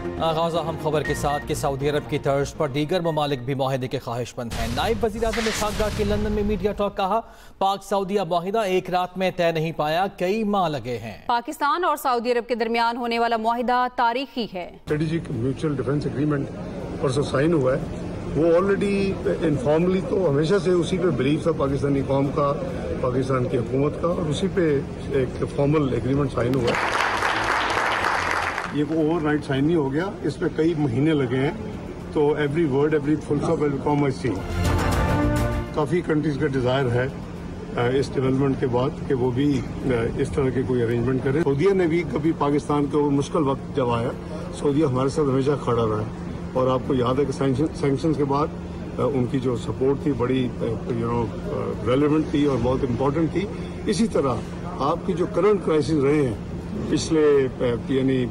آغاز اہم خبر کے ساتھ کہ سعودی عرب کی طرز پر دیگر ممالک بھی معاہدے کے خواہش مند ہیں۔ نائب وزیر اعظم اسحاق ڈار کے لندن میں میڈیا ٹاک، کہا پاک سعودیہ معاہدہ ایک رات میں طے نہیں پایا، کئی ماہ لگے ہیں۔ پاکستان اور سعودی عرب کے درمیان ہونے والا معاہدہ تاریخی ہے۔ اسٹریٹجک میوچل ڈیفنس ایگریمنٹ پرسوں سائن ہوا ہے، وہ آلریڈی انفارملی تو ہمیشہ سے اسی پہ بلیف تھا پاکستانی قوم کا، پاکستان کی حکومت کا، اور اسی پہ ایک فارمل ایگریمنٹ سائن ہوا ہے۔ یہ اوور نائٹ سائن نہیں ہو گیا، اس پہ کئی مہینے لگے ہیں، تو every word every full stop will become a sea. کافی کنٹریز کا ڈیزائر ہے اس ڈیولپمنٹ کے بعد کہ وہ بھی اس طرح کے کوئی ارینجمنٹ کرے۔ سعودیہ نے بھی کبھی پاکستان کو مشکل وقت جب آیا، سعودیہ ہمارے ساتھ ہمیشہ کھڑا رہا ہے، اور آپ کو یاد ہے کہ سینکشنز کے بعد ان کی جو سپورٹ تھی بڑی ریلیونٹ تھی اور بہت امپورٹنٹ تھی۔ اسی طرح آپ کی جو کرنٹ کرائسس رہے ہیں پچھلے یعنی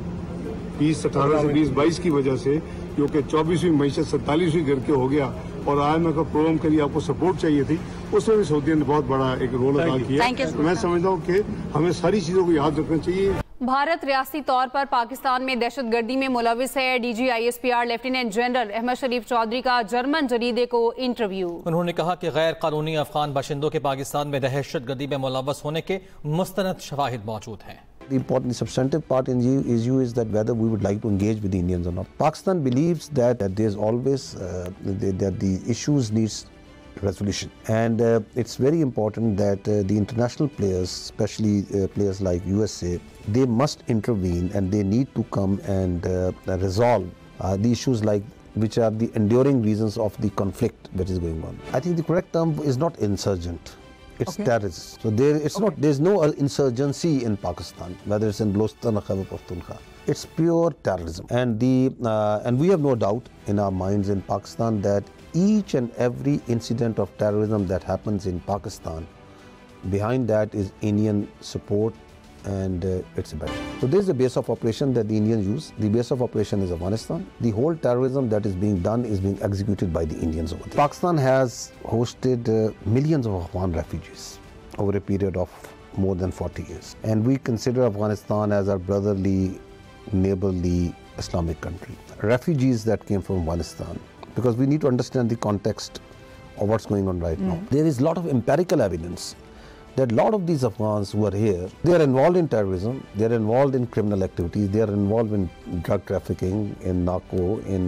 18 سے 22 کی وجہ سے، جو کہ 24ویں معیشت 47ویں گھر کے ہو گیا، اور IMF کا پروگرام کے لیے آپ کو سپورٹ چاہیے تھی، اس میں بھی سعودیہ نے بہت بڑا ایک رول ادا کیا۔ تو میں سمجھتا ہوں کہ ہمیں ساری چیزوں کو یاد رکھنا چاہیے۔ بھارت ریاستی طور پر پاکستان میں دہشت گردی میں ملوث ہے، DG ISPR lieutenant general Ahmed Sharif Chaudhry کا جرمن جریدے کو انٹرویو۔ انہوں نے کہا کہ غیر قانونی افغان باشندوں کے پاکستان میں دہشت گردی میں ملوث ہونے کے مستند شواہد موجود ہیں۔ The important substantive part in you is that whether we would like to engage with the Indians or not. Pakistan believes that there's always that the issues needs resolution, and it's very important that the international players, especially players like USA, they must intervene and they need to come and resolve the issues like which are the enduring reasons of the conflict that is going on. I think the correct term is not insurgent. It's terrorists. So there's no insurgency in Pakistan, whether it's in Balochistan or Khyber Pakhtunkhwa. It's pure terrorism. And we have no doubt in our minds in Pakistan that each and every incident of terrorism that happens in Pakistan, behind that is Indian support, and it's a battle. So there's a base of operation that the Indians use. The base of operation is Afghanistan. The whole terrorism that is being done is being executed by the Indians over there. Pakistan has hosted millions of Afghan refugees over a period of more than 40 years. And we consider Afghanistan as our brotherly, neighborly Islamic country. Refugees that came from Afghanistan, because we need to understand the context of what's going on right now. There is a lot of empirical evidence that a lot of these Afghans who are here, they are involved in terrorism, they are involved in criminal activities, they are involved in drug trafficking, in narco, in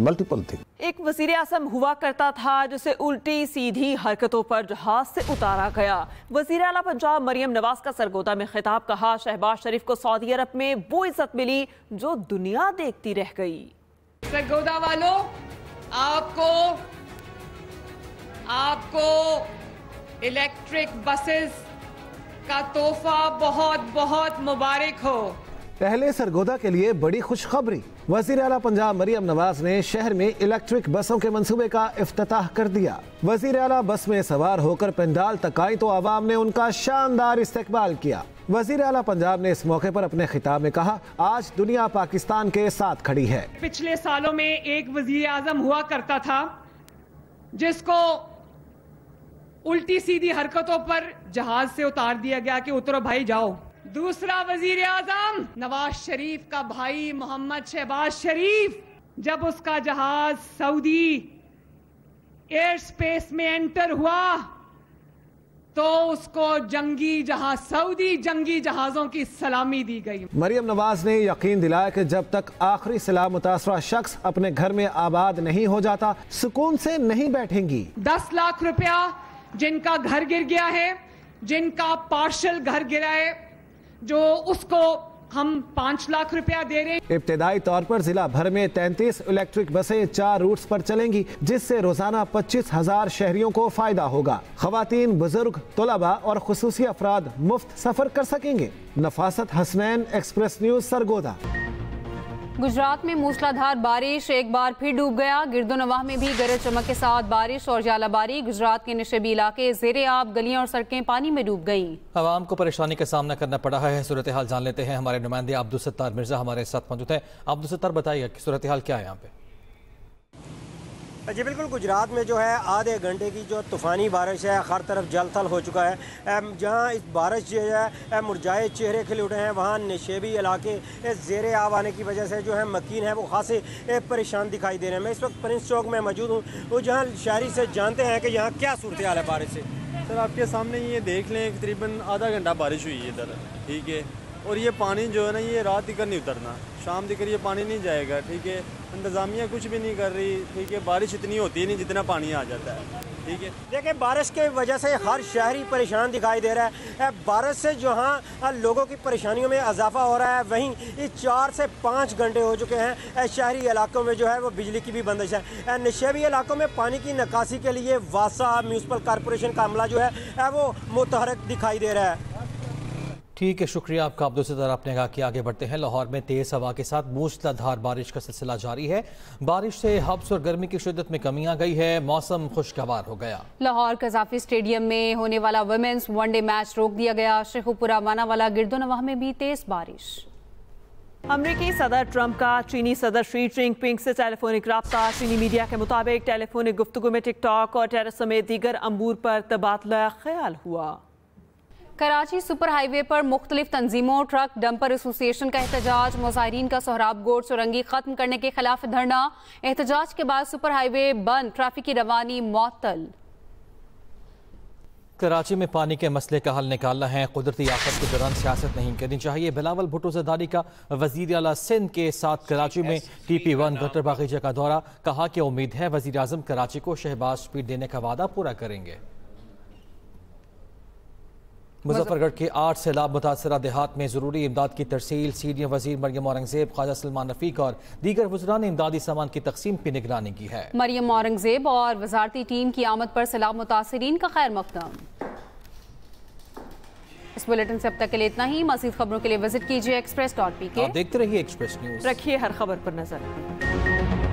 multiple things. ایک وزیر اعظم ہوا کرتا تھا جسے الٹی سیدھی حرکتوں پر جہاز سے اتارا گیا۔ وزیر اعلیٰ پنجاب مریم نواز کا سرگودا میں خطاب، کہا شہباز شریف کو سعودی عرب میں وہ عزت ملی جو دنیا دیکھتی رہ گئی۔ سرگودا والوں، آپ کو الیکٹرک بسز کا تحفہ بہت بہت مبارک ہو۔ پہلے سرگودا کے لیے بڑی خوشخبری، وزیر اعلیٰ پنجاب مریم نواز نے شہر میں الیکٹرک بسوں کے منصوبے کا افتتاح کر دیا۔ وزیر اعلیٰ بس میں سوار ہو کر پنڈال تک آئی تو عوام نے ان کا شاندار استقبال کیا۔ وزیر اعلیٰ پنجاب نے اس موقع پر اپنے خطاب میں کہا، آج دنیا پاکستان کے ساتھ کھڑی ہے۔ پچھلے سالوں میں ایک وزیر اعظم ہوا کرتا تھا جس کو الٹی سیدھی حرکتوں پر جہاز سے اتار دیا گیا کہ اترو بھائی جاؤ۔ دوسرا وزیر اعظم نواز شریف کا بھائی محمد شہباز شریف، جب اس کا جہاز سعودی ایئر سپیس میں انٹر ہوا تو اس کو سعودی جنگی جہازوں کی سلامی دی گئی۔ مریم نواز نے یقین دلایا کہ جب تک آخری سیلاب متاثرہ شخص اپنے گھر میں آباد نہیں ہو جاتا، سکون سے نہیں بیٹھیں گی۔ 10 لاکھ روپیہ جن کا گھر گر گیا ہے، جن کا پارشل گھر گرا ہے، جو اس کو ہم 5 لاکھ روپیہ دے رہے ہیں۔ ابتدائی طور پر ضلع بھر میں 33 الیکٹرک بسیں 4 روٹس پر چلیں گی، جس سے روزانہ 25,000 شہریوں کو فائدہ ہوگا۔ خواتین، بزرگ، طلباء اور خصوصی افراد مفت سفر کر سکیں گے۔ نفاست حسنین، ایکسپریس نیوز، سرگودا۔ گجرات میں موسلا دھار بارش ایک بار پھر ڈوب گیا۔ گرد و نواح میں بھی گرج چمک کے ساتھ بارش اور ژالہ باری۔ گجرات کے نشیبی علاقے زیر آب، گلیاں اور سڑکیں پانی میں ڈوب گئیں۔ عوام کو پریشانی کا سامنا کرنا پڑا ہے۔ صورتحال جان لیتے ہیں، ہمارے نمائندے عبدالستار مرزا ہمارے ساتھ موجود ہیں۔ عبدالستار، بتائیے کہ صورتحال کیا ہے یہاں پہ؟ جی بالکل، گجرات میں جو ہے آدھے گھنٹے کی جو طوفانی بارش ہے، ہر طرف جل تھل ہو چکا ہے۔ جہاں اس بارش جو ہے مرجائے چہرے کھلے اٹھے ہیں، وہاں نشیبی علاقے زیر آب آنے کی وجہ سے جو ہے مکین ہیں وہ خاصے پریشان دکھائی دے رہے ہیں۔ میں اس وقت پرنس چوک میں موجود ہوں، وہ جہاں شہری سے جانتے ہیں کہ یہاں کیا صورتحال ہے بارش سے۔ سر آپ کے سامنے یہ دیکھ لیں، تقریباً آدھا گھنٹہ بارش ہوئی ہے ادھر، ٹھیک ہے، اور یہ پانی جو ہے نا یہ رات تک نہیں اترنا، شام تک یہ پانی نہیں جائے گا، ٹھیک ہے۔ انتظامیہ کچھ بھی نہیں کر رہی، ٹھیک ہے، بارش اتنی ہوتی ہے نہیں جتنا پانی آ جاتا ہے، ٹھیک ہے۔ دیکھیں بارش کی وجہ سے ہر شہری پریشان دکھائی دے رہا ہے۔ بارش سے جہاں لوگوں کی پریشانیوں میں اضافہ ہو رہا ہے، وہیں 4 سے 5 گھنٹے ہو چکے ہیں شہری علاقوں میں جو ہے وہ بجلی کی بھی بندش ہے۔ نشیبی علاقوں میں پانی کی نکاسی کے لیے واسا میونسپل کارپوریشن کا عملہ جو ہے وہ متحرک دکھائی دے رہا ہے۔ ٹھیک ہے، شکریہ آپ کا عبدالستار۔ آپ نے کہا کہ آگے بڑھتے ہیں۔ لاہور میں تیز ہوا کے ساتھ موسلا دھار بارش کا سلسلہ جاری ہے۔ بارش سے حبس اور گرمی کی شدت میں کمی آ گئی ہے، موسم خوشگوار ہو گیا۔ لاہور قذافی اسٹیڈیم میں ہونے والا ویمنز ون ڈے میچ روک دیا گیا۔ شیخوپورہ ماناوالا گردونواہ میں بھی تیز بارش۔ امریکی صدر ٹرمپ کا چینی صدر شی جن پنگ سے ٹیلی فونک رابطہ۔ چینی میڈیا کے مطابق ٹیلی فونک گفتگو میں ٹک ٹاک اور ٹیرس سمیت دیگر امور پر تبادلہ خیال ہوا۔ کراچی سپر ہائی وے پر مختلف تنظیموں، ٹرک ڈمپر ایسوسی ایشن کا احتجاج۔ مظاہرین کا سہراب گوڈ سرنگی ختم کرنے کے خلاف دھرنا۔ احتجاج کے بعد سپر ہائی وے بند، ٹریفک کی روانی معطل۔ کراچی میں پانی کے مسئلے کا حل نکالنا ہے، قدرتی آفت کے دوران سیاست نہیں کرنی چاہیے۔ بلاول بھٹو زرداری کا وزیر اعلیٰ سندھ کے ساتھ کراچی میں TP1 گٹر باغیچہ کا دورہ، کہا کہ امید ہے وزیر اعظم کراچی کو شہباز سپیڈ دینے کا وعدہ پورا کریں گے۔ مظفر گڑھ کے 8 سیلاب متاثرہ دیہات میں ضروری امداد کی ترسیل۔ سینئر وزیر مریم اورنگزیب، خواجہ سلمان رفیق اور دیگر وزراء نے امدادی سامان کی تقسیم کی نگرانی کی ہے۔ مریم اورنگزیب اور وزارتی ٹیم کی آمد پر سیلاب متاثرین کا خیر مقدم۔ اس بلیٹن سے اب تک کے لیے اتنا ہی۔ مزید خبروں کے لیے وزٹ کیجیے express.pk۔ آپ دیکھتے رہیے ایکسپریس نیوز۔ رکھیے ہر خبر پر نظر۔